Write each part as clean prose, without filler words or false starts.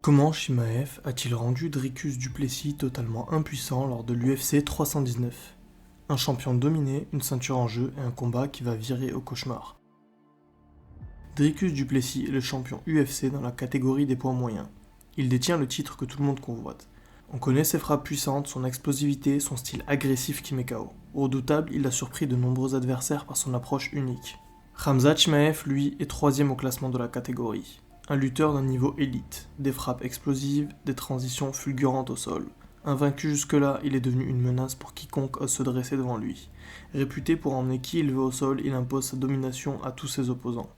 Comment Chimaev a-t-il rendu Dricus du Plessis totalement impuissant lors de l'UFC 319? Un champion dominé, une ceinture en jeu et un combat qui va virer au cauchemar. Dricus du Plessis est le champion UFC dans la catégorie des poids moyens. Il détient le titre que tout le monde convoite. On connaît ses frappes puissantes, son explosivité, son style agressif qui met KO. Redoutable, il a surpris de nombreux adversaires par son approche unique. Khamzat Chimaev, lui, est troisième au classement de la catégorie. Un lutteur d'un niveau élite, des frappes explosives, des transitions fulgurantes au sol. Invaincu jusque-là, il est devenu une menace pour quiconque ose se dresser devant lui. Réputé pour emmener qui il veut au sol, il impose sa domination à tous ses opposants.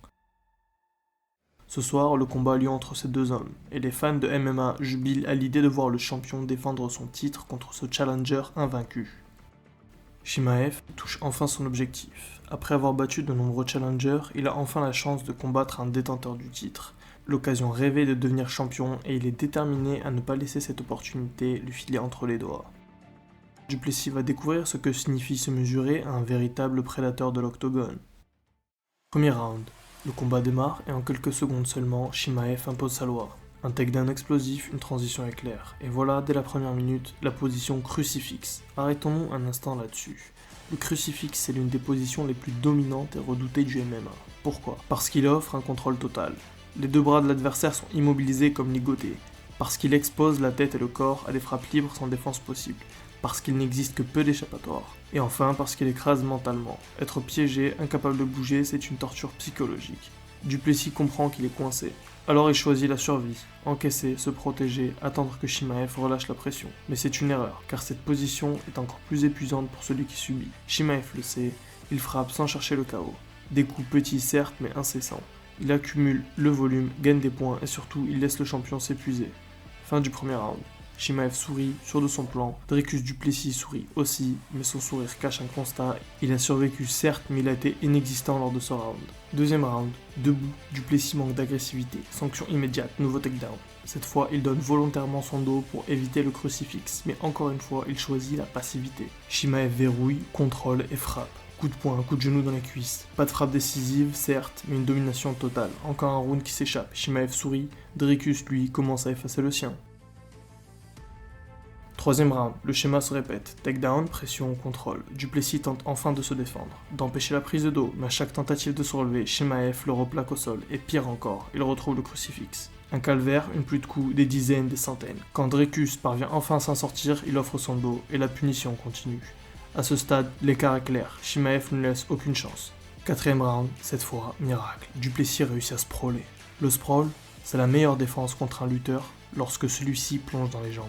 Ce soir, le combat a lieu entre ces deux hommes, et les fans de MMA jubilent à l'idée de voir le champion défendre son titre contre ce challenger invaincu. Chimaev touche enfin son objectif. Après avoir battu de nombreux challengers, il a enfin la chance de combattre un détenteur du titre. L'occasion rêvée de devenir champion et il est déterminé à ne pas laisser cette opportunité lui filer entre les doigts. Du Plessis va découvrir ce que signifie se mesurer à un véritable prédateur de l'octogone. Premier round. Le combat démarre et en quelques secondes seulement, Chimaev impose sa loi. Un takedown explosif, une transition éclair. Et voilà, dès la première minute, la position crucifix. Arrêtons-nous un instant là-dessus. Le crucifix, c'est l'une des positions les plus dominantes et redoutées du MMA. Pourquoi? Parce qu'il offre un contrôle total. Les deux bras de l'adversaire sont immobilisés comme ligotés. Parce qu'il expose la tête et le corps à des frappes libres sans défense possible. Parce qu'il n'existe que peu d'échappatoires. Et enfin, parce qu'il écrase mentalement. Être piégé, incapable de bouger, c'est une torture psychologique. Du Plessis comprend qu'il est coincé. Alors il choisit la survie, encaisser, se protéger, attendre que Chimaev relâche la pression. Mais c'est une erreur, car cette position est encore plus épuisante pour celui qui subit. Chimaev le sait, il frappe sans chercher le chaos. Des coups petits certes, mais incessants. Il accumule le volume, gagne des points et surtout il laisse le champion s'épuiser. Fin du premier round. Chimaev sourit, sûr de son plan. Dricus du Plessis sourit aussi, mais son sourire cache un constat. Il a survécu certes, mais il a été inexistant lors de ce round. Deuxième round. Debout, du Plessis manque d'agressivité. Sanction immédiate, nouveau takedown. Cette fois, il donne volontairement son dos pour éviter le crucifix, mais encore une fois, il choisit la passivité. Chimaev verrouille, contrôle et frappe. Coup de poing, coup de genou dans la cuisse. Pas de frappe décisive, certes, mais une domination totale. Encore un round qui s'échappe. Chimaev sourit. Dricus, lui, commence à effacer le sien. Troisième round, le schéma se répète. Takedown, pression, contrôle. Du Plessis tente enfin de se défendre, d'empêcher la prise de dos, mais à chaque tentative de se relever, Chimaev le replaque au sol, et pire encore, il retrouve le crucifix. Un calvaire, une pluie de coups, des dizaines, des centaines. Quand Dricus parvient enfin à s'en sortir, il offre son dos, et la punition continue. À ce stade, l'écart est clair, Chimaev ne laisse aucune chance. Quatrième round, cette fois, miracle, Du Plessis réussit à sprawler. Le sprawl, c'est la meilleure défense contre un lutteur lorsque celui-ci plonge dans les jambes.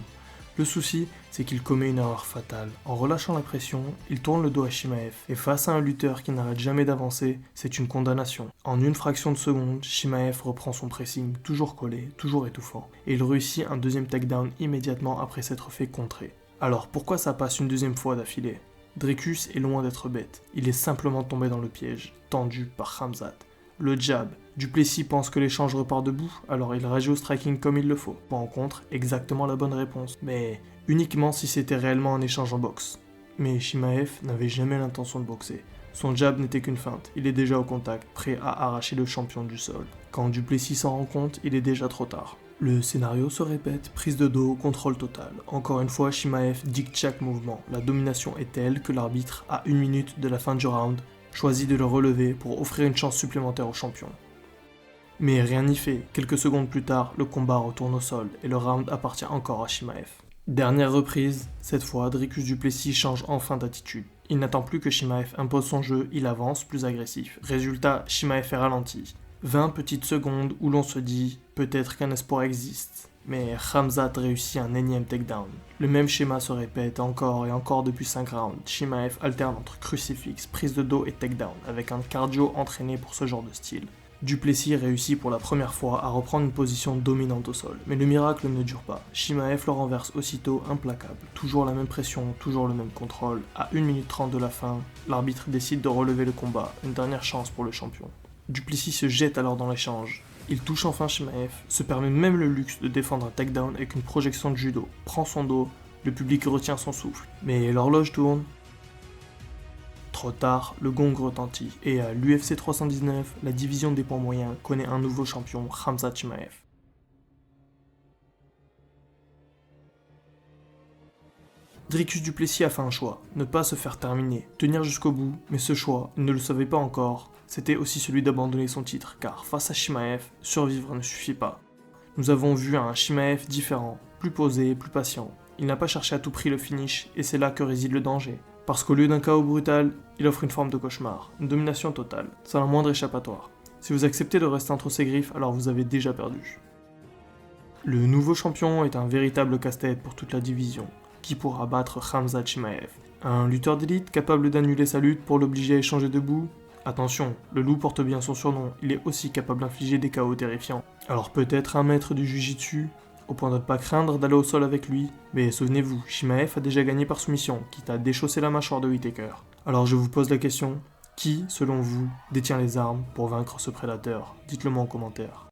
Le souci, c'est qu'il commet une erreur fatale. En relâchant la pression, il tourne le dos à Chimaev, et face à un lutteur qui n'arrête jamais d'avancer, c'est une condamnation. En une fraction de seconde, Chimaev reprend son pressing, toujours collé, toujours étouffant, et il réussit un deuxième takedown immédiatement après s'être fait contrer. Alors pourquoi ça passe une deuxième fois d'affilée? Dricus est loin d'être bête, il est simplement tombé dans le piège, tendu par Khamzat. Le jab. Du Plessis pense que l'échange repart debout, alors il réagit au striking comme il le faut. Rencontre exactement la bonne réponse, mais uniquement si c'était réellement un échange en boxe. Mais Chimaev n'avait jamais l'intention de boxer. Son jab n'était qu'une feinte, il est déjà au contact, prêt à arracher le champion du sol. Quand Du Plessis s'en rend compte, il est déjà trop tard. Le scénario se répète, prise de dos, contrôle total. Encore une fois, Chimaev dicte chaque mouvement. La domination est telle que l'arbitre, à 1 minute de la fin du round, choisit de le relever pour offrir une chance supplémentaire au champion. Mais rien n'y fait, quelques secondes plus tard, le combat retourne au sol et le round appartient encore à Chimaev. Dernière reprise, cette fois, Dricus du Plessis change enfin d'attitude. Il n'attend plus que Chimaev impose son jeu, il avance, plus agressif. Résultat, Chimaev est ralenti. 20 petites secondes où l'on se dit, peut-être qu'un espoir existe. Mais Khamzat réussit un énième takedown. Le même schéma se répète encore et encore depuis 5 rounds. Chimaev alterne entre crucifix, prise de dos et takedown, avec un cardio entraîné pour ce genre de style. Du Plessis réussit pour la première fois à reprendre une position dominante au sol, mais le miracle ne dure pas. Chimaev le renverse aussitôt, implacable. Toujours la même pression, toujours le même contrôle. À 1 minute 30 de la fin, l'arbitre décide de relever le combat, une dernière chance pour le champion. Du Plessis se jette alors dans l'échange. Il touche enfin Chimaev, se permet même le luxe de défendre un takedown avec une projection de judo, prend son dos, le public retient son souffle. Mais l'horloge tourne. Trop tard, le gong retentit, et à l'UFC 319, la division des poids moyens connaît un nouveau champion, Khamzat Chimaev. Dricus du Plessis a fait un choix, ne pas se faire terminer, tenir jusqu'au bout, mais ce choix, il ne le savait pas encore, c'était aussi celui d'abandonner son titre, car face à Chimaev, survivre ne suffit pas. Nous avons vu un Chimaev différent, plus posé, plus patient. Il n'a pas cherché à tout prix le finish, et c'est là que réside le danger. Parce qu'au lieu d'un chaos brutal, il offre une forme de cauchemar, une domination totale, sans la moindre échappatoire. Si vous acceptez de rester entre ses griffes, alors vous avez déjà perdu. Le nouveau champion est un véritable casse-tête pour toute la division. Qui pourra battre Khamzat Chimaev? Un lutteur d'élite capable d'annuler sa lutte pour l'obliger à échanger debout? Attention, le loup porte bien son surnom, il est aussi capable d'infliger des chaos terrifiants. Alors peut-être un maître du Jiu-Jitsu, au point de ne pas craindre d'aller au sol avec lui, mais souvenez-vous, Chimaev a déjà gagné par soumission, quitte à déchausser la mâchoire de Whittaker. Alors je vous pose la question, qui, selon vous, détient les armes pour vaincre ce prédateur? Dites-le moi en commentaire.